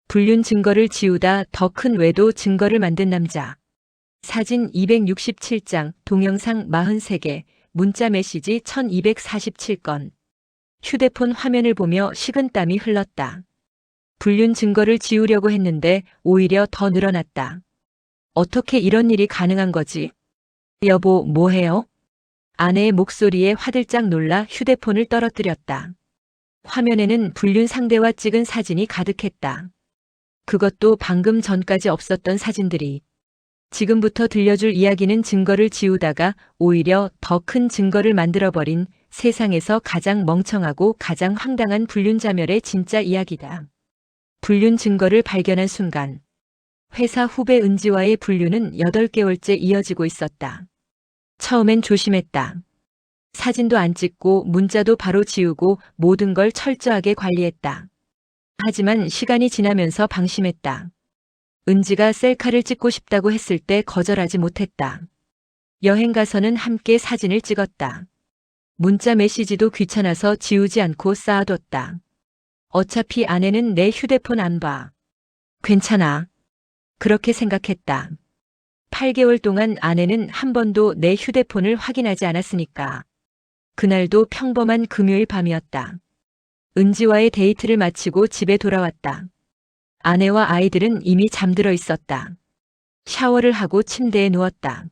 불륜 증거를 지우다 더 큰 외도 증거를 만든 남자. 사진 267장, 동영상 43개, 문자 메시지 1247건. 휴대폰 화면을 보며 식은땀이 흘렀다. 불륜 증거를 지우려고 했는데 오히려 더 늘어났다. 어떻게 이런 일이 가능한 거지? 여보, 뭐해요? 아내의 목소리에 화들짝 놀라 휴대폰을 떨어뜨렸다. 화면에는 불륜 상대와 찍은 사진이 가득했다. 그것도 방금 전까지 없었던 사진들이. 지금부터 들려줄 이야기는 증거를 지우다가 오히려 더 큰 증거를 만들어버린 세상에서 가장 멍청하고 가장 황당한 불륜자멸의 진짜 이야기다. 불륜 증거를 발견한 순간 회사 후배 은지와의 불륜은 8개월째 이어지고 있었다. 처음엔 조심했다. 사진도 안 찍고 문자도 바로 지우고 모든 걸 철저하게 관리했다. 하지만 시간이 지나면서 방심했다. 은지가 셀카를 찍고 싶다고 했을 때 거절하지 못했다. 여행 가서는 함께 사진을 찍었다. 문자 메시지도 귀찮아서 지우지 않고 쌓아뒀다. 어차피 아내는 내 휴대폰 안 봐. 괜찮아. 그렇게 생각했다. 8개월 동안 아내는 한 번도 내 휴대폰을 확인하지 않았으니까. 그날도 평범한 금요일 밤이었다. 은지와의 데이트를 마치고 집에 돌아왔다. 아내와 아이들은 이미 잠들어 있었다. 샤워를 하고 침대에 누웠다.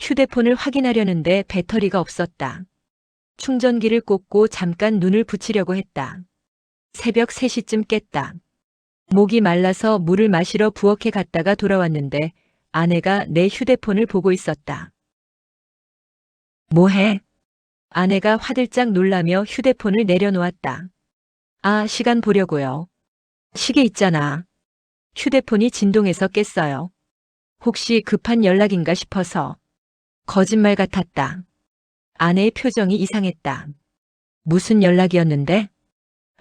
휴대폰을 확인하려는데 배터리가 없었다. 충전기를 꽂고 잠깐 눈을 붙이려고 했다. 새벽 3시쯤 깼다. 목이 말라서 물을 마시러 부엌에 갔다가 돌아왔는데 아내가 내 휴대폰을 보고 있었다. 뭐해? 아내가 화들짝 놀라며 휴대폰을 내려놓았다. 아, 시간 보려고요. 시계 있잖아. 휴대폰이 진동해서 깼어요. 혹시 급한 연락인가 싶어서. 거짓말 같았다. 아내의 표정이 이상했다. 무슨 연락이었는데?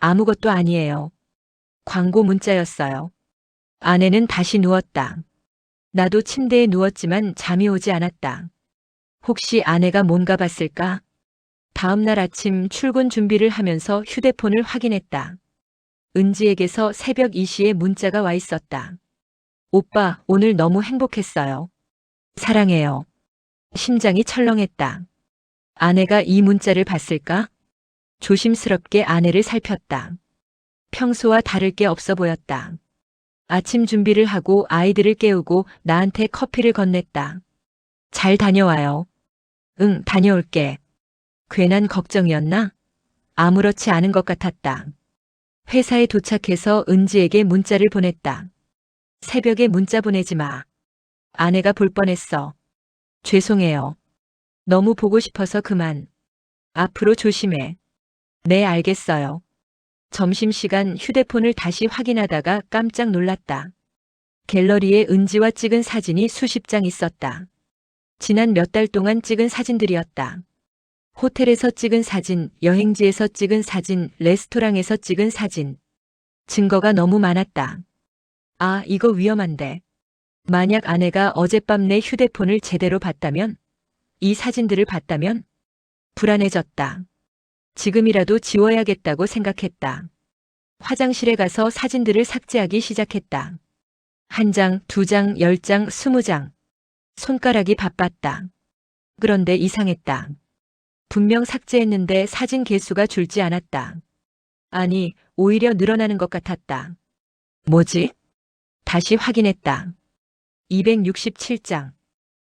아무것도 아니에요. 광고 문자였어요. 아내는 다시 누웠다. 나도 침대에 누웠지만 잠이 오지 않았다. 혹시 아내가 뭔가 봤을까? 다음 날 아침 출근 준비를 하면서 휴대폰을 확인했다. 은지에게서 새벽 2시에 문자가 와 있었다. 오빠, 오늘 너무 행복했어요. 사랑해요. 심장이 철렁했다. 아내가 이 문자를 봤을까? 조심스럽게 아내를 살폈다. 평소와 다를 게 없어 보였다. 아침 준비를 하고 아이들을 깨우고 나한테 커피를 건넸다. 잘 다녀와요. 응, 다녀올게. 괜한 걱정이었나? 아무렇지 않은 것 같았다. 회사에 도착해서 은지에게 문자를 보냈다. 새벽에 문자 보내지 마. 아내가 볼 뻔했어. 죄송해요. 너무 보고 싶어서 그만. 앞으로 조심해. 네, 알겠어요. 점심시간 휴대폰을 다시 확인하다가 깜짝 놀랐다. 갤러리에 은지와 찍은 사진이 수십 장 있었다. 지난 몇 달 동안 찍은 사진들이었다. 호텔에서 찍은 사진, 여행지에서 찍은 사진, 레스토랑에서 찍은 사진. 증거가 너무 많았다. 아, 이거 위험한데. 만약 아내가 어젯밤 내 휴대폰을 제대로 봤다면? 이 사진들을 봤다면? 불안해졌다. 지금이라도 지워야겠다고 생각했다. 화장실에 가서 사진들을 삭제하기 시작했다. 1장, 2장, 10장, 20장. 손가락이 바빴다. 그런데 이상했다. 분명 삭제했는데 사진 개수가 줄지 않았다. 아니, 오히려 늘어나는 것 같았다. 뭐지? 다시 확인했다. 267장.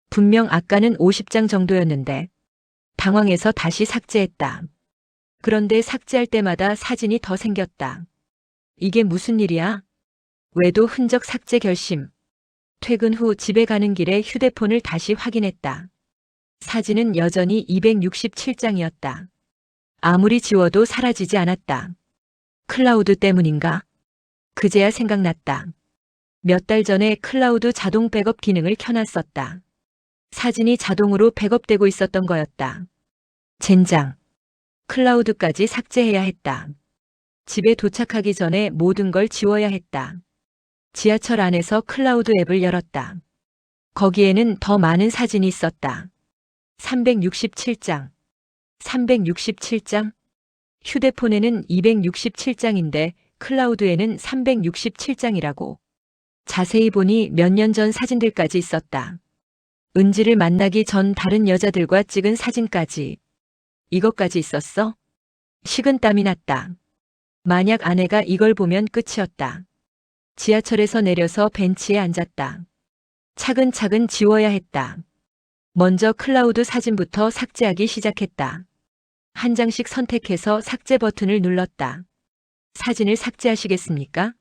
분명 아까는 50장 정도였는데. 당황해서 다시 삭제했다. 그런데 삭제할 때마다 사진이 더 생겼다. 이게 무슨 일이야? 외도 흔적 삭제 결심. 퇴근 후 집에 가는 길에 휴대폰을 다시 확인했다. 사진은 여전히 267장이었다. 아무리 지워도 사라지지 않았다. 클라우드 때문인가? 그제야 생각났다. 몇 달 전에 클라우드 자동 백업 기능을 켜놨었다. 사진이 자동으로 백업되고 있었던 거였다. 젠장. 클라우드까지 삭제해야 했다. 집에 도착하기 전에 모든 걸 지워야 했다. 지하철 안에서 클라우드 앱을 열었다. 거기에는 더 많은 사진이 있었다. 367장. 367장? 휴대폰에는 267장인데 클라우드에는 367장이라고. 자세히 보니 몇 년 전 사진들까지 있었다. 은지를 만나기 전 다른 여자들과 찍은 사진까지. 이것까지 있었어? 식은땀이 났다. 만약 아내가 이걸 보면 끝이었다. 지하철에서 내려서 벤치에 앉았다. 차근차근 지워야 했다. 먼저 클라우드 사진부터 삭제하기 시작했다. 한 장씩 선택해서 삭제 버튼을 눌렀다. 사진을 삭제하시겠습니까?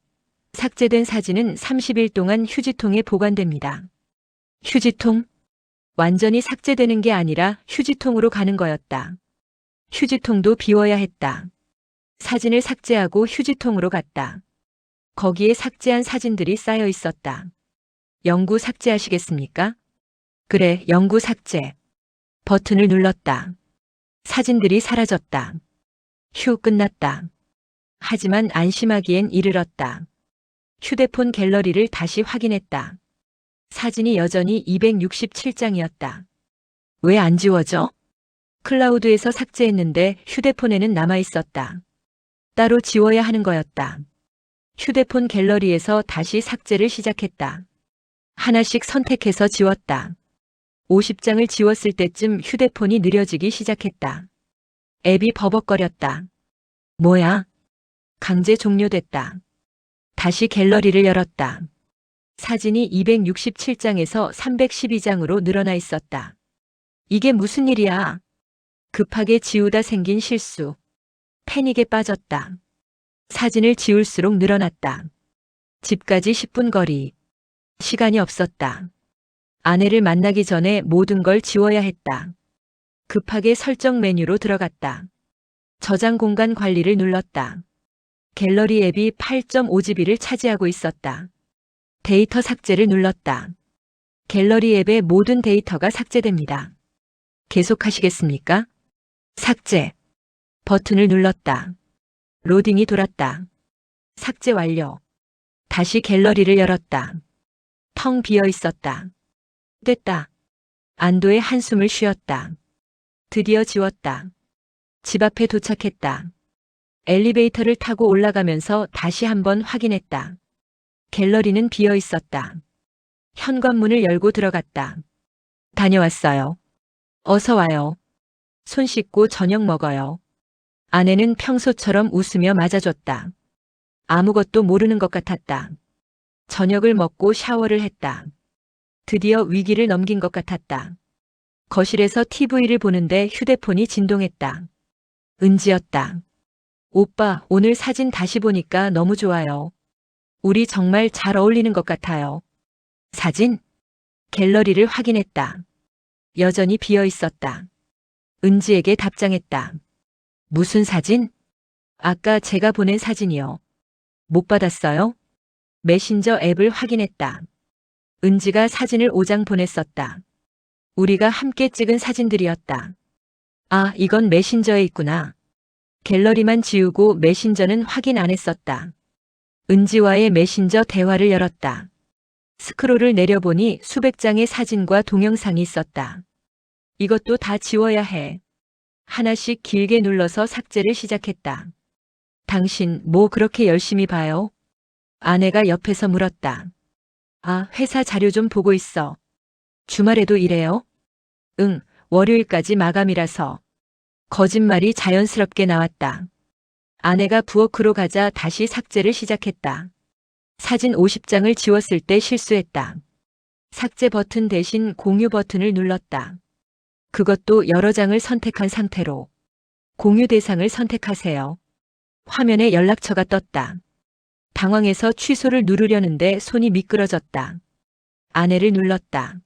삭제된 사진은 30일 동안 휴지통에 보관됩니다. 휴지통? 완전히 삭제되는 게 아니라 휴지통으로 가는 거였다. 휴지통도 비워야 했다. 사진을 삭제하고 휴지통으로 갔다. 거기에 삭제한 사진들이 쌓여 있었다. 영구 삭제하시겠습니까? 그래, 영구 삭제. 버튼을 눌렀다. 사진들이 사라졌다. 휴, 끝났다. 하지만 안심하기엔 이르렀다. 휴대폰 갤러리를 다시 확인했다. 사진이 여전히 267장이었다. 왜 안 지워져? 클라우드에서 삭제했는데 휴대폰에는 남아 있었다. 따로 지워야 하는 거였다. 휴대폰 갤러리에서 다시 삭제를 시작했다. 하나씩 선택해서 지웠다. 50장을 지웠을 때쯤 휴대폰이 느려지기 시작했다. 앱이 버벅거렸다. 뭐야? 강제 종료됐다. 다시 갤러리를 열었다. 사진이 267장에서 312장으로 늘어나 있었다. 이게 무슨 일이야? 급하게 지우다 생긴 실수. 패닉에 빠졌다. 사진을 지울수록 늘어났다. 집까지 10분 거리. 시간이 없었다. 아내를 만나기 전에 모든 걸 지워야 했다. 급하게 설정 메뉴로 들어갔다. 저장 공간 관리를 눌렀다. 갤러리 앱이 8.5GB를 차지하고 있었다. 데이터 삭제를 눌렀다. 갤러리 앱의 모든 데이터가 삭제됩니다. 계속하시겠습니까? 삭제. 버튼을 눌렀다. 로딩이 돌았다. 삭제 완료. 다시 갤러리를 열었다. 텅 비어 있었다. 됐다. 안도의 한숨을 쉬었다. 드디어 지웠다. 집 앞에 도착했다. 엘리베이터를 타고 올라가면서 다시 한번 확인했다. 갤러리는 비어 있었다. 현관문을 열고 들어갔다. 다녀왔어요. 어서 와요. 손 씻고 저녁 먹어요. 아내는 평소처럼 웃으며 맞아줬다. 아무것도 모르는 것 같았다. 저녁을 먹고 샤워를 했다. 드디어 위기를 넘긴 것 같았다. 거실에서 TV를 보는데 휴대폰이 진동했다. 은지였다. 오빠, 오늘 사진 다시 보니까 너무 좋아요. 우리 정말 잘 어울리는 것 같아요. 사진? 갤러리를 확인했다. 여전히 비어 있었다. 은지에게 답장했다. 무슨 사진? 아까 제가 보낸 사진이요. 못 받았어요? 메신저 앱을 확인했다. 은지가 사진을 5장 보냈었다. 우리가 함께 찍은 사진들이었다. 아, 이건 메신저에 있구나. 갤러리만 지우고 메신저는 확인 안 했었다. 은지와의 메신저 대화를 열었다. 스크롤을 내려보니 수백 장의 사진과 동영상이 있었다. 이것도 다 지워야 해. 하나씩 길게 눌러서 삭제를 시작했다. 당신 뭐 그렇게 열심히 봐요? 아내가 옆에서 물었다. 아, 회사 자료 좀 보고 있어. 주말에도 일해요? 응, 월요일까지 마감이라서. 거짓말이 자연스럽게 나왔다. 아내가 부엌으로 가자 다시 삭제를 시작했다. 사진 50장을 지웠을 때 실수했다. 삭제 버튼 대신 공유 버튼을 눌렀다. 그것도 여러 장을 선택한 상태로. 공유 대상을 선택하세요. 화면에 연락처가 떴다. 당황해서 취소를 누르려는데 손이 미끄러졌다. 아내를 눌렀다.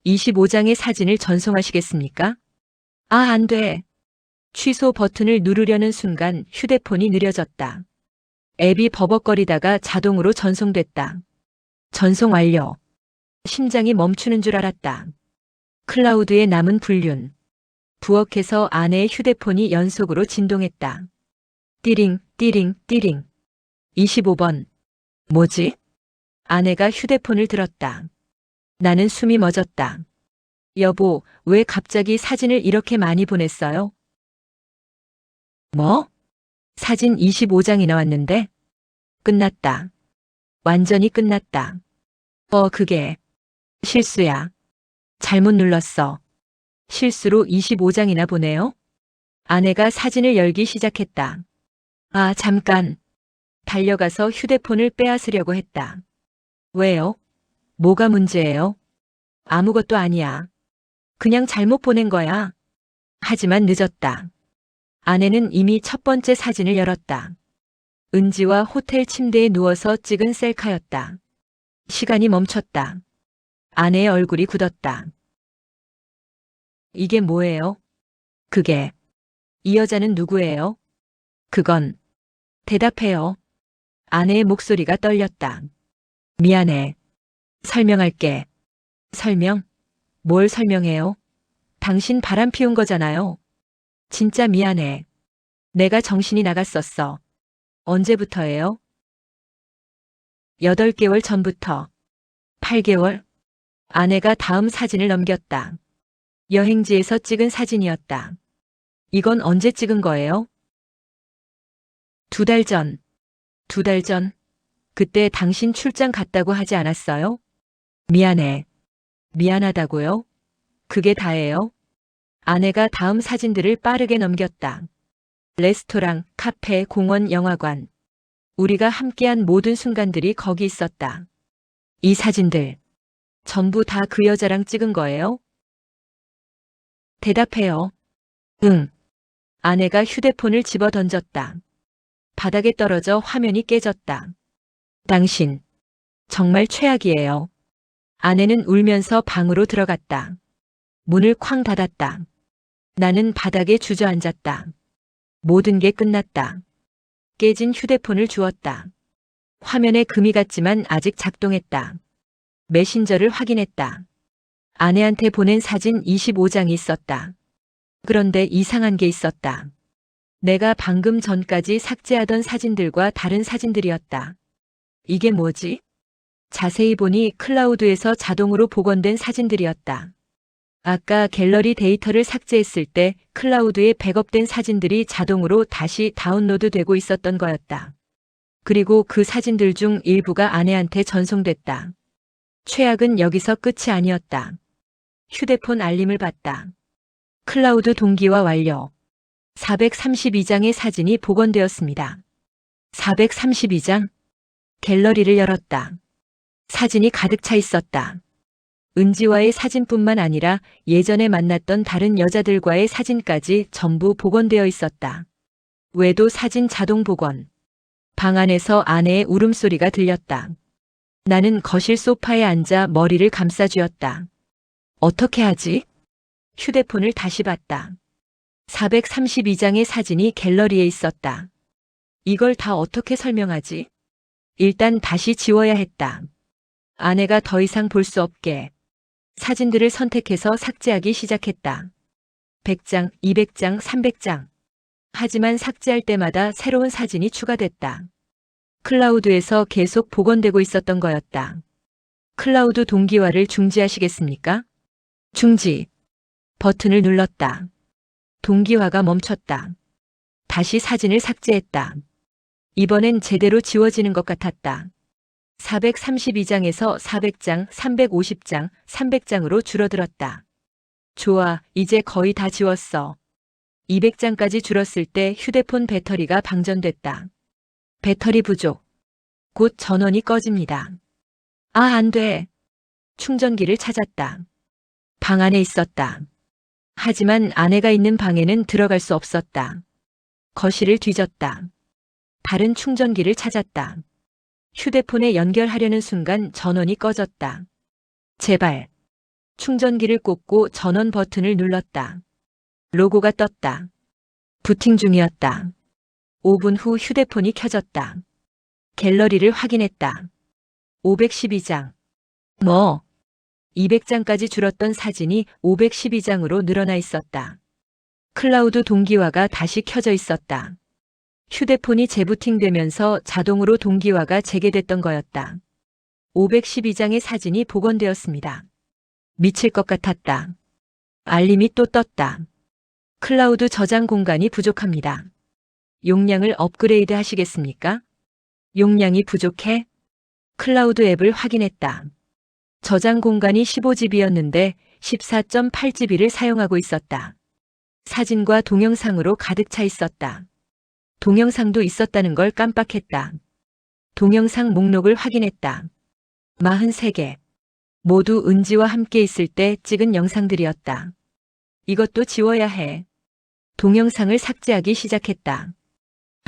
25장의 사진을 전송하시겠습니까? 아, 안 돼. 취소 버튼을 누르려는 순간 휴대폰이 느려졌다. 앱이 버벅거리다가 자동으로 전송됐다. 전송 완료. 심장이 멈추는 줄 알았다. 클라우드에 남은 불륜. 부엌에서 아내의 휴대폰이 연속으로 진동했다. 띠링, 띠링, 띠링. 25번. 뭐지? 아내가 휴대폰을 들었다. 나는 숨이 멎었다. 여보, 왜 갑자기 사진을 이렇게 많이 보냈어요? 뭐? 사진 25장이 나왔는데? 끝났다. 완전히 끝났다. 그게 실수야. 잘못 눌렀어. 실수로 25장이나 보네요. 아내가 사진을 열기 시작했다. 아, 잠깐. 달려가서 휴대폰을 빼앗으려고 했다. 왜요? 뭐가 문제예요? 아무것도 아니야. 그냥 잘못 보낸 거야. 하지만 늦었다. 아내는 이미 첫 번째 사진을 열었다. 은지와 호텔 침대에 누워서 찍은 셀카였다. 시간이 멈췄다. 아내의 얼굴이 굳었다. 이게 뭐예요? 그게. 이 여자는 누구예요? 그건. 대답해요. 아내의 목소리가 떨렸다. 미안해. 설명할게. 설명? 뭘 설명해요? 당신 바람 피운 거잖아요. 진짜 미안해. 내가 정신이 나갔었어. 언제부터예요? 8개월 전부터. 8개월? 아내가 다음 사진을 넘겼다. 여행지에서 찍은 사진이었다. 이건 언제 찍은 거예요? 2달 전. 2달 전? 그때 당신 출장 갔다고 하지 않았어요? 미안해. 미안하다고요? 그게 다예요? 아내가 다음 사진들을 빠르게 넘겼다. 레스토랑, 카페, 공원, 영화관. 우리가 함께한 모든 순간들이 거기 있었다. 이 사진들. 전부 다 그 여자랑 찍은 거예요? 대답해요. 응. 아내가 휴대폰을 집어 던졌다. 바닥에 떨어져 화면이 깨졌다. 당신. 정말 최악이에요. 아내는 울면서 방으로 들어갔다. 문을 쾅 닫았다. 나는 바닥에 주저앉았다. 모든 게 끝났다. 깨진 휴대폰을 주웠다. 화면에 금이 갔지만 아직 작동했다. 메신저를 확인했다. 아내한테 보낸 사진 25장이 있었다. 그런데 이상한 게 있었다. 내가 방금 전까지 삭제하던 사진들과 다른 사진들이었다. 이게 뭐지? 자세히 보니 클라우드에서 자동으로 복원된 사진들이었다. 아까 갤러리 데이터를 삭제했을 때 클라우드에 백업된 사진들이 자동으로 다시 다운로드 되고 있었던 거였다. 그리고 그 사진들 중 일부가 아내한테 전송됐다. 최악은 여기서 끝이 아니었다. 휴대폰 알림을 받다. 클라우드 동기화 완료. 432장의 사진이 복원되었습니다. 432장? 갤러리를 열었다. 사진이 가득 차 있었다. 은지와의 사진뿐만 아니라 예전에 만났던 다른 여자들과의 사진까지 전부 복원되어 있었다. 외도 사진 자동 복원. 방 안에서 아내의 울음소리가 들렸다. 나는 거실 소파에 앉아 머리를 감싸쥐었다. 어떻게 하지? 휴대폰을 다시 봤다. 432장의 사진이 갤러리에 있었다. 이걸 다 어떻게 설명하지? 일단 다시 지워야 했다. 아내가 더 이상 볼 수 없게. 사진들을 선택해서 삭제하기 시작했다. 100장, 200장, 300장. 하지만 삭제할 때마다 새로운 사진이 추가됐다. 클라우드에서 계속 복원되고 있었던 거였다. 클라우드 동기화를 중지하시겠습니까? 중지. 버튼을 눌렀다. 동기화가 멈췄다. 다시 사진을 삭제했다. 이번엔 제대로 지워지는 것 같았다. 432장에서 400장, 350장, 300장으로 줄어들었다. 좋아, 이제 거의 다 지웠어. 200장까지 줄었을 때 휴대폰 배터리가 방전됐다. 배터리 부족. 곧 전원이 꺼집니다. 아, 안 돼. 충전기를 찾았다. 방 안에 있었다. 하지만 아내가 있는 방에는 들어갈 수 없었다. 거실을 뒤졌다. 다른 충전기를 찾았다. 휴대폰에 연결하려는 순간 전원이 꺼졌다. 제발. 충전기를 꽂고 전원 버튼을 눌렀다. 로고가 떴다. 부팅 중이었다. 5분 후 휴대폰이 켜졌다. 갤러리를 확인했다. 512장. 200장까지 줄었던 사진이 512장으로 늘어나 있었다. 클라우드 동기화가 다시 켜져 있었다. 휴대폰이 재부팅되면서 자동으로 동기화가 재개됐던 거였다. 512장의 사진이 복원되었습니다. 미칠 것 같았다. 알림이 또 떴다. 클라우드 저장 공간이 부족합니다. 용량을 업그레이드 하시겠습니까? 용량이 부족해? 클라우드 앱을 확인했다. 저장 공간이 15GB였는데 14.8GB를 사용하고 있었다. 사진과 동영상으로 가득 차 있었다. 동영상도 있었다는 걸 깜빡했다. 동영상 목록을 확인했다. 43개. 모두 은지와 함께 있을 때 찍은 영상들이었다. 이것도 지워야 해. 동영상을 삭제하기 시작했다.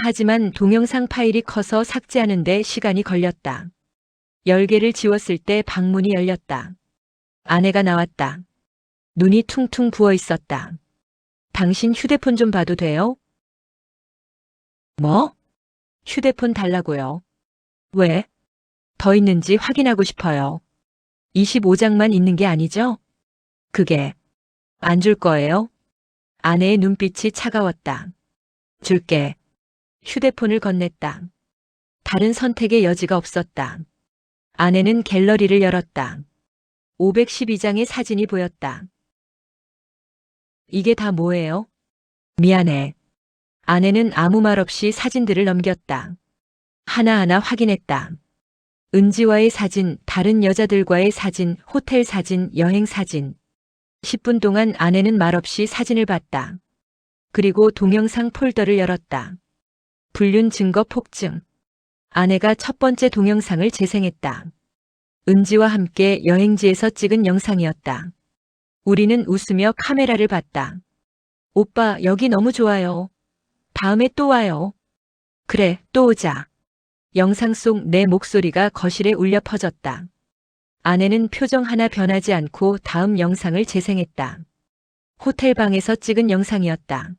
하지만 동영상 파일이 커서 삭제하는데 시간이 걸렸다. 10개를 지웠을 때 방문이 열렸다. 아내가 나왔다. 눈이 퉁퉁 부어 있었다. 당신 휴대폰 좀 봐도 돼요? 뭐? 휴대폰 달라고요. 왜? 더 있는지 확인하고 싶어요. 25장만 있는 게 아니죠? 그게 안 줄 거예요? 아내의 눈빛이 차가웠다. 줄게. 휴대폰을 건넸다. 다른 선택의 여지가 없었다. 아내는 갤러리를 열었다. 512장의 사진이 보였다. 이게 다 뭐예요? 미안해. 아내는 아무 말 없이 사진들을 넘겼다. 하나하나 확인했다. 은지와의 사진, 다른 여자들과의 사진, 호텔 사진, 여행 사진. 10분 동안 아내는 말없이 사진을 봤다. 그리고 동영상 폴더를 열었다. 불륜 증거 폭증. 아내가 첫 번째 동영상을 재생했다. 은지와 함께 여행지에서 찍은 영상이었다. 우리는 웃으며 카메라를 봤다. 오빠, 여기 너무 좋아요. 다음에 또 와요. 그래, 또 오자. 영상 속 내 목소리가 거실에 울려 퍼졌다. 아내는 표정 하나 변하지 않고 다음 영상을 재생했다. 호텔 방에서 찍은 영상이었다.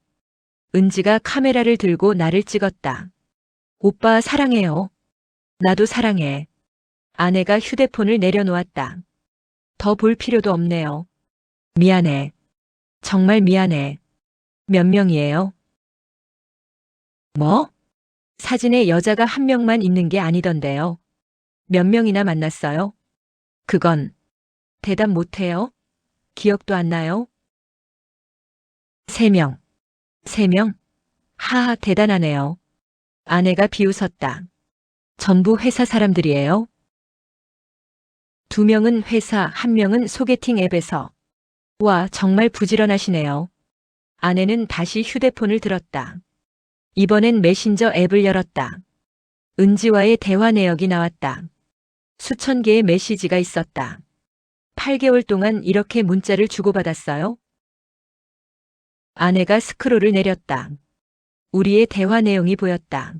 은지가 카메라를 들고 나를 찍었다. 오빠 사랑해요. 나도 사랑해. 아내가 휴대폰을 내려놓았다. 더 볼 필요도 없네요. 미안해. 정말 미안해. 몇 명이에요? 뭐? 사진에 여자가 한 명만 있는 게 아니던데요. 몇 명이나 만났어요? 그건 대답 못해요? 기억도 안 나요? 3명. 3명? 하하, 대단하네요. 아내가 비웃었다. 전부 회사 사람들이에요? 2명은 회사, 1명은 소개팅 앱에서. 와, 정말 부지런하시네요. 아내는 다시 휴대폰을 들었다. 이번엔 메신저 앱을 열었다. 은지와의 대화 내역이 나왔다. 수천 개의 메시지가 있었다. 8개월 동안 이렇게 문자를 주고받았어요? 아내가 스크롤을 내렸다. 우리의 대화 내용이 보였다.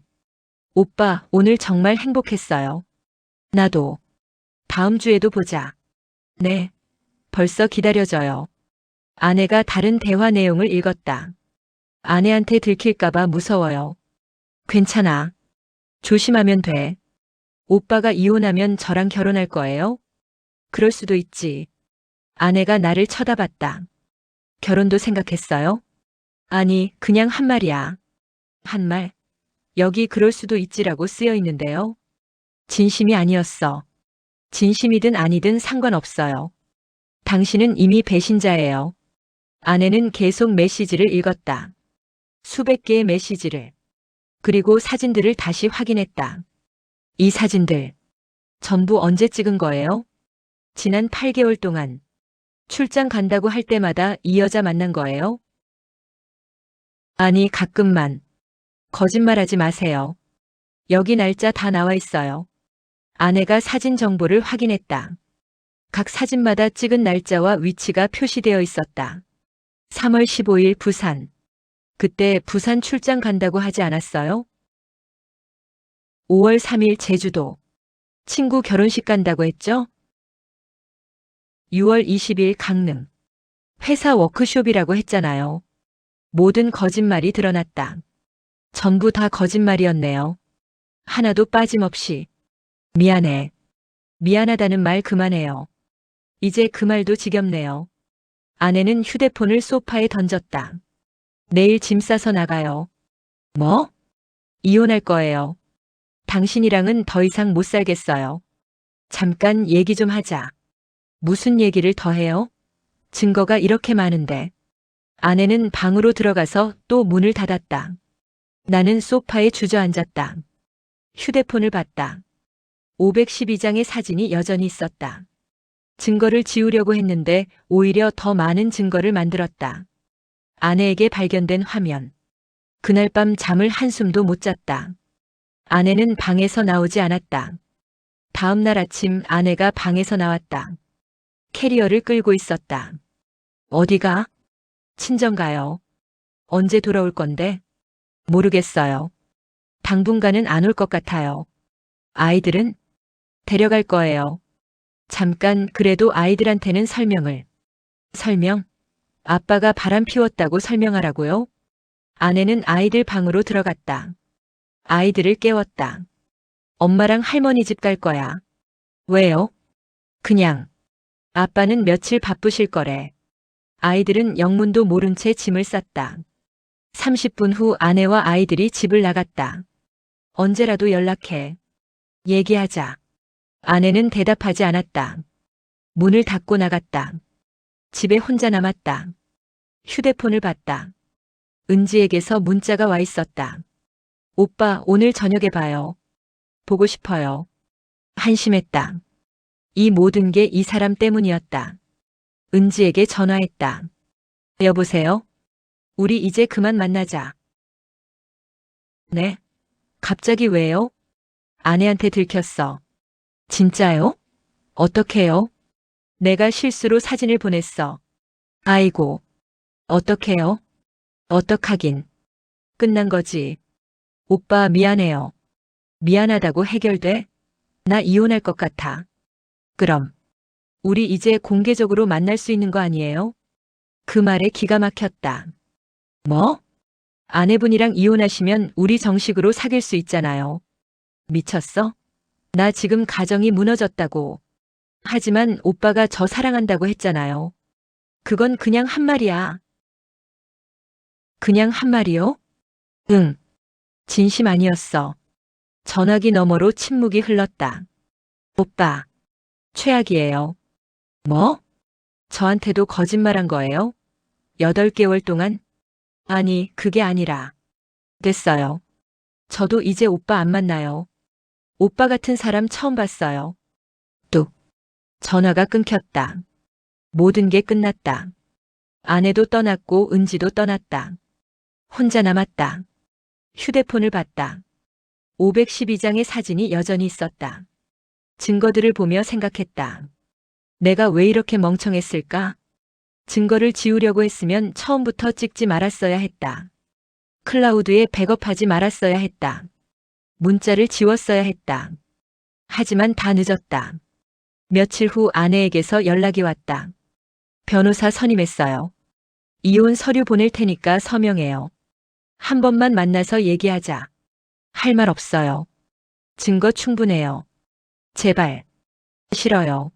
오빠, 오늘 정말 행복했어요. 나도. 다음 주에도 보자. 네. 벌써 기다려져요. 아내가 다른 대화 내용을 읽었다. 아내한테 들킬까봐 무서워요. 괜찮아. 조심하면 돼. 오빠가 이혼하면 저랑 결혼할 거예요? 그럴 수도 있지. 아내가 나를 쳐다봤다. 결혼도 생각했어요? 아니, 그냥 한 말이야. 한 말? 여기 그럴 수도 있지라고 쓰여 있는데요. 진심이 아니었어. 진심이든 아니든 상관없어요. 당신은 이미 배신자예요. 아내는 계속 메시지를 읽었다. 수백 개의 메시지를. 그리고 사진들을 다시 확인했다. 이 사진들. 전부 언제 찍은 거예요? 지난 8개월 동안. 출장 간다고 할 때마다 이 여자 만난 거예요? 아니, 가끔만. 거짓말하지 마세요. 여기 날짜 다 나와 있어요. 아내가 사진 정보를 확인했다. 각 사진마다 찍은 날짜와 위치가 표시되어 있었다. 3월 15일 부산. 그때 부산 출장 간다고 하지 않았어요? 5월 3일 제주도. 친구 결혼식 간다고 했죠? 6월 20일 강릉. 회사 워크숍이라고 했잖아요. 모든 거짓말이 드러났다. 전부 다 거짓말이었네요. 하나도 빠짐없이. 미안해. 미안하다는 말 그만해요. 이제 그 말도 지겹네요. 아내는 휴대폰을 소파에 던졌다. 내일 짐 싸서 나가요. 뭐? 이혼할 거예요. 당신이랑은 더 이상 못 살겠어요. 잠깐 얘기 좀 하자. 무슨 얘기를 더 해요? 증거가 이렇게 많은데. 아내는 방으로 들어가서 또 문을 닫았다. 나는 소파에 주저앉았다. 휴대폰을 봤다. 512장의 사진이 여전히 있었다. 증거를 지우려고 했는데 오히려 더 많은 증거를 만들었다. 아내에게 발견된 화면. 그날 밤 잠을 한숨도 못 잤다. 아내는 방에서 나오지 않았다. 다음 날 아침 아내가 방에서 나왔다. 캐리어를 끌고 있었다. 어디가? 친정 가요. 언제 돌아올 건데? 모르겠어요. 당분간은 안 올 것 같아요. 아이들은? 데려갈 거예요. 잠깐 그래도 아이들한테는 설명을. 설명? 아빠가 바람 피웠다고 설명하라고요? 아내는 아이들 방으로 들어갔다. 아이들을 깨웠다. 엄마랑 할머니 집 갈 거야. 왜요? 그냥. 아빠는 며칠 바쁘실 거래. 아이들은 영문도 모른 채 짐을 쌌다. 30분 후 아내와 아이들이 집을 나갔다. 언제라도 연락해. 얘기하자. 아내는 대답하지 않았다. 문을 닫고 나갔다. 집에 혼자 남았다. 휴대폰을 봤다. 은지에게서 문자가 와 있었다. 오빠, 오늘 저녁에 봐요. 보고 싶어요. 한심했다. 이 모든 게 이 사람 때문이었다. 은지에게 전화했다. 여보세요? 우리 이제 그만 만나자. 네? 갑자기 왜요? 아내한테 들켰어. 진짜요? 어떡해요? 내가 실수로 사진을 보냈어. 아이고. 어떡해요? 어떡하긴. 끝난 거지. 오빠 미안해요. 미안하다고 해결돼? 나 이혼할 것 같아. 그럼. 우리 이제 공개적으로 만날 수 있는 거 아니에요? 그 말에 기가 막혔다. 뭐? 아내분이랑 이혼하시면 우리 정식으로 사귈 수 있잖아요. 미쳤어? 나 지금 가정이 무너졌다고. 하지만 오빠가 저 사랑한다고 했잖아요. 그건 그냥 한 말이야. 그냥 한 말이요? 응. 진심 아니었어. 전화기 너머로 침묵이 흘렀다. 오빠. 최악이에요. 뭐? 저한테도 거짓말한 거예요? 8개월 동안? 아니, 그게 아니라. 됐어요. 저도 이제 오빠 안 만나요. 오빠 같은 사람 처음 봤어요. 뚝. 전화가 끊겼다. 모든 게 끝났다. 아내도 떠났고 은지도 떠났다. 혼자 남았다. 휴대폰을 봤다. 512장의 사진이 여전히 있었다. 증거들을 보며 생각했다. 내가 왜 이렇게 멍청했을까? 증거를 지우려고 했으면 처음부터 찍지 말았어야 했다. 클라우드에 백업하지 말았어야 했다. 문자를 지웠어야 했다. 하지만 다 늦었다. 며칠 후 아내에게서 연락이 왔다. 변호사 선임했어요. 이혼 서류 보낼 테니까 서명해요. 한 번만 만나서 얘기하자. 할 말 없어요. 증거 충분해요. 제발. 싫어요.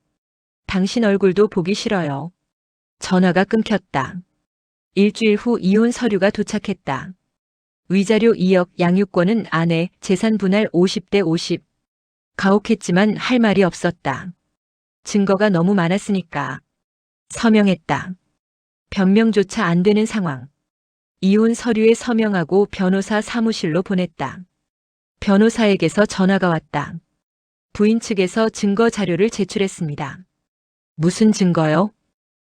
당신 얼굴도 보기 싫어요. 전화가 끊겼다. 일주일 후 이혼 서류가 도착했다. 위자료 2억, 양육권은 아내, 재산 분할 50대 50. 가혹했지만 할 말이 없었다. 증거가 너무 많았으니까. 서명했다. 변명조차 안 되는 상황. 이혼 서류에 서명하고 변호사 사무실로 보냈다. 변호사에게서 전화가 왔다. 부인 측에서 증거 자료를 제출했습니다. 무슨 증거요?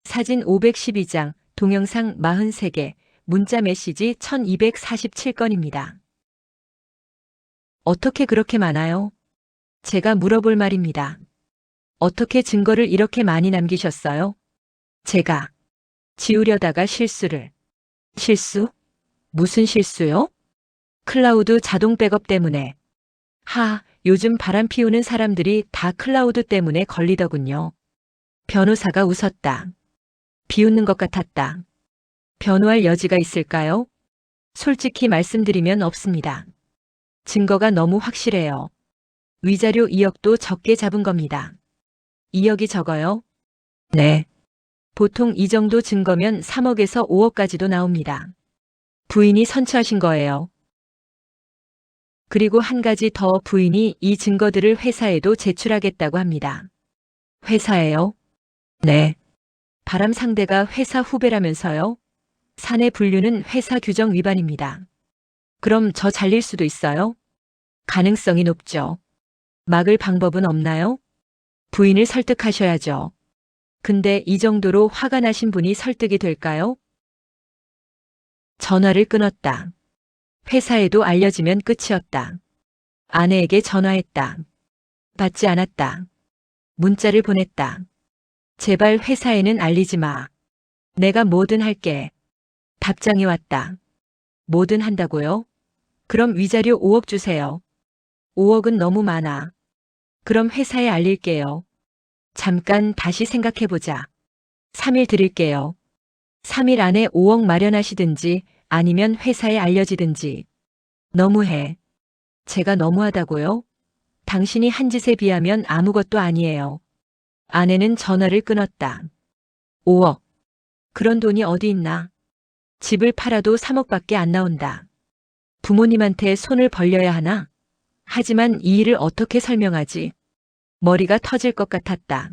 사진 512장, 동영상 43개, 문자 메시지 1247건입니다. 어떻게 그렇게 많아요? 제가 물어볼 말입니다. 어떻게 증거를 이렇게 많이 남기셨어요? 제가 지우려다가 실수를. 실수? 무슨 실수요? 클라우드 자동 백업 때문에. 요즘 바람 피우는 사람들이 다 클라우드 때문에 걸리더군요. 변호사가 웃었다. 비웃는 것 같았다. 변호할 여지가 있을까요? 솔직히 말씀드리면 없습니다. 증거가 너무 확실해요. 위자료 2억도 적게 잡은 겁니다. 2억이 적어요? 네. 보통 이 정도 증거면 3억에서 5억까지도 나옵니다. 부인이 선처하신 거예요. 그리고 한 가지 더, 부인이 이 증거들을 회사에도 제출하겠다고 합니다. 회사에요? 네. 바람 상대가 회사 후배라면서요? 사내 분류는 회사 규정 위반입니다. 그럼 저 잘릴 수도 있어요? 가능성이 높죠. 막을 방법은 없나요? 부인을 설득하셔야죠. 근데 이 정도로 화가 나신 분이 설득이 될까요? 전화를 끊었다. 회사에도 알려지면 끝이었다. 아내에게 전화했다. 받지 않았다. 문자를 보냈다. 제발 회사에는 알리지 마. 내가 뭐든 할게. 답장이 왔다. 뭐든 한다고요? 그럼 위자료 5억 주세요. 5억은 너무 많아. 그럼 회사에 알릴게요. 잠깐 다시 생각해보자. 3일 드릴게요. 3일 안에 5억 마련하시든지 아니면 회사에 알려지든지. 너무해. 제가 너무하다고요? 당신이 한 짓에 비하면 아무것도 아니에요. 아내는 전화를 끊었다. 5억. 그런 돈이 어디 있나? 집을 팔아도 3억밖에 안 나온다. 부모님한테 손을 벌려야 하나? 하지만 이 일을 어떻게 설명하지? 머리가 터질 것 같았다.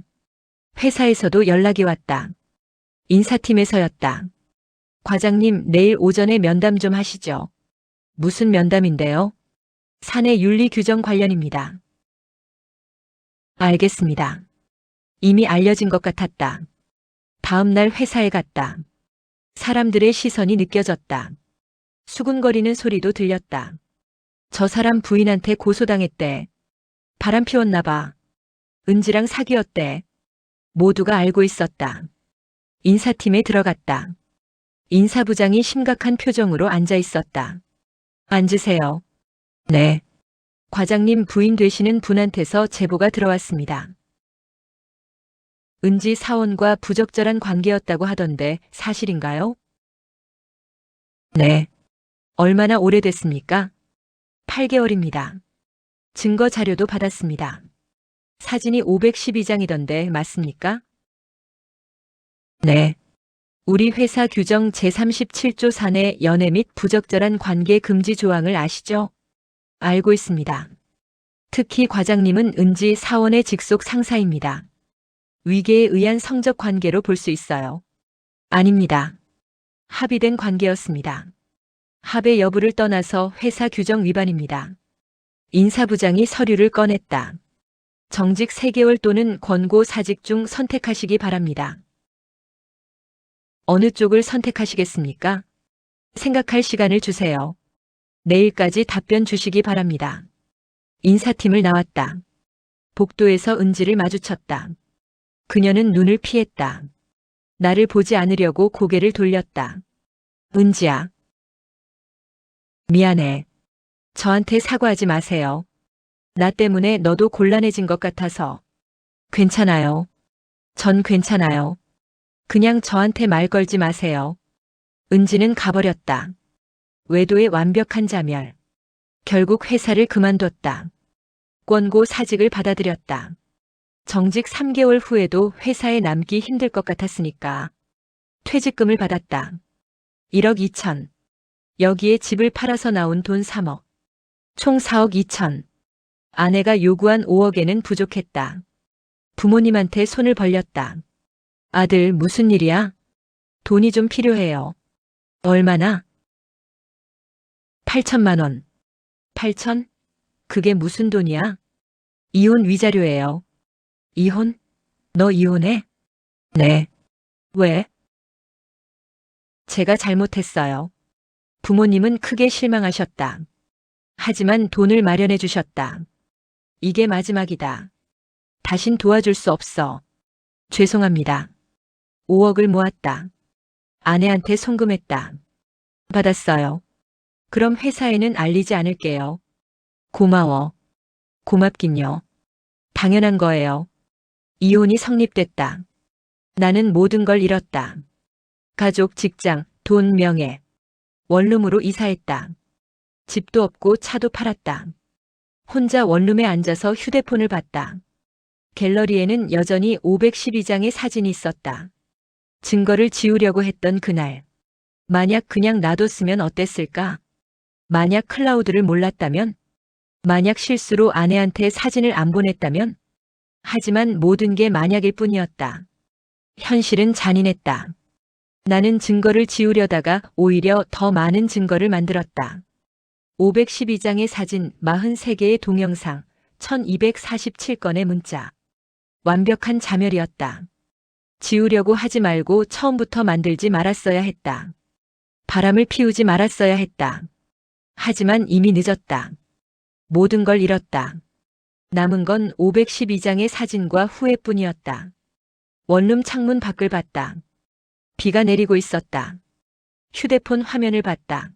회사에서도 연락이 왔다. 인사팀에서였다. 과장님, 내일 오전에 면담 좀 하시죠. 무슨 면담인데요? 사내 윤리 규정 관련입니다. 알겠습니다. 이미 알려진 것 같았다. 다음 날 회사에 갔다. 사람들의 시선이 느껴졌다. 수군거리는 소리도 들렸다. 저 사람 부인한테 고소당했대. 바람 피웠나 봐. 은지랑 사귀었대. 모두가 알고 있었다. 인사팀에 들어갔다. 인사부장이 심각한 표정으로 앉아 있었다. 앉으세요. 네. 과장님 부인 되시는 분한테서 제보가 들어왔습니다. 은지 사원과 부적절한 관계였다고 하던데 사실인가요? 네. 얼마나 오래됐습니까? 8개월입니다. 증거 자료도 받았습니다. 사진이 512장이던데 맞습니까? 네. 우리 회사 규정 제37조 사내 연애 및 부적절한 관계 금지 조항을 아시죠? 알고 있습니다. 특히 과장님은 은지 사원의 직속 상사입니다. 위계에 의한 성적 관계로 볼 수 있어요. 아닙니다. 합의된 관계였습니다. 합의 여부를 떠나서 회사 규정 위반입니다. 인사부장이 서류를 꺼냈다. 정직 3개월 또는 권고 사직 중 선택하시기 바랍니다. 어느 쪽을 선택하시겠습니까? 생각할 시간을 주세요. 내일까지 답변 주시기 바랍니다. 인사팀을 나왔다. 복도에서 은지를 마주쳤다. 그녀는 눈을 피했다. 나를 보지 않으려고 고개를 돌렸다. 은지야. 미안해. 저한테 사과하지 마세요. 나 때문에 너도 곤란해진 것 같아서. 괜찮아요. 전 괜찮아요. 그냥 저한테 말 걸지 마세요. 은지는 가버렸다. 외도의 완벽한 자멸. 결국 회사를 그만뒀다. 권고 사직을 받아들였다. 정직 3개월 후에도 회사에 남기 힘들 것 같았으니까. 퇴직금을 받았다. 1억 2천. 여기에 집을 팔아서 나온 돈 3억. 총 4억 2천. 아내가 요구한 5억에는 부족했다. 부모님한테 손을 벌렸다. 아들, 무슨 일이야? 돈이 좀 필요해요. 얼마나? 8천만 원. 8천? 그게 무슨 돈이야? 이혼 위자료예요. 이혼? 너 이혼해? 네. 왜? 제가 잘못했어요. 부모님은 크게 실망하셨다. 하지만 돈을 마련해 주셨다. 이게 마지막이다. 다신 도와줄 수 없어. 죄송합니다. 5억을 모았다. 아내한테 송금했다. 받았어요. 그럼 회사에는 알리지 않을게요. 고마워. 고맙긴요. 당연한 거예요. 이혼이 성립됐다. 나는 모든 걸 잃었다. 가족, 직장, 돈, 명예. 원룸으로 이사했다. 집도 없고 차도 팔았다. 혼자 원룸에 앉아서 휴대폰을 봤다. 갤러리에는 여전히 512장의 사진이 있었다. 증거를 지우려고 했던 그날. 만약 그냥 놔뒀으면 어땠을까? 만약 클라우드를 몰랐다면? 만약 실수로 아내한테 사진을 안 보냈다면? 하지만 모든 게 만약일 뿐이었다. 현실은 잔인했다. 나는 증거를 지우려다가 오히려 더 많은 증거를 만들었다. 512장의 사진 43개의 동영상 1247건의 문자. 완벽한 자멸이었다. 지우려고 하지 말고 처음부터 만들지 말았어야 했다. 바람을 피우지 말았어야 했다. 하지만 이미 늦었다. 모든 걸 잃었다. 남은 건 512장의 사진과 후회뿐이었다. 원룸 창문 밖을 봤다. 비가 내리고 있었다. 휴대폰 화면을 봤다.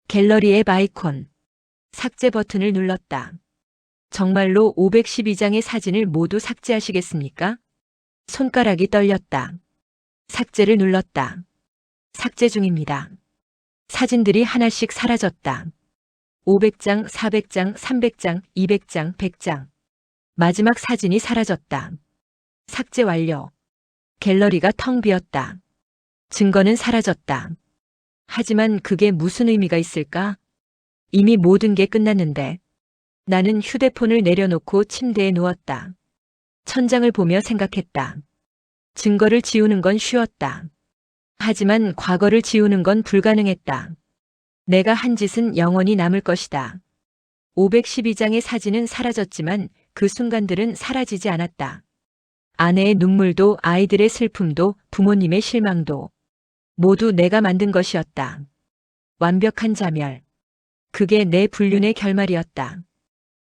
갤러리 앱 아이콘. 삭제 버튼을 눌렀다. 정말로 512장의 사진을 모두 삭제하시겠습니까? 손가락이 떨렸다. 삭제를 눌렀다. 삭제 중입니다. 사진들이 하나씩 사라졌다. 500장, 400장, 300장, 200장, 100장. 마지막 사진이 사라졌다. 삭제 완료. 갤러리가 텅 비었다. 증거는 사라졌다. 하지만 그게 무슨 의미가 있을까? 이미 모든 게 끝났는데. 나는 휴대폰을 내려놓고 침대에 누웠다. 천장을 보며 생각했다. 증거를 지우는 건 쉬웠다. 하지만 과거를 지우는 건 불가능했다. 내가 한 짓은 영원히 남을 것이다. 512장의 사진은 사라졌지만 그 순간들은 사라지지 않았다. 아내의 눈물도 아이들의 슬픔도 부모님의 실망도 모두 내가 만든 것이었다. 완벽한 자멸. 그게 내 불륜의 결말이었다.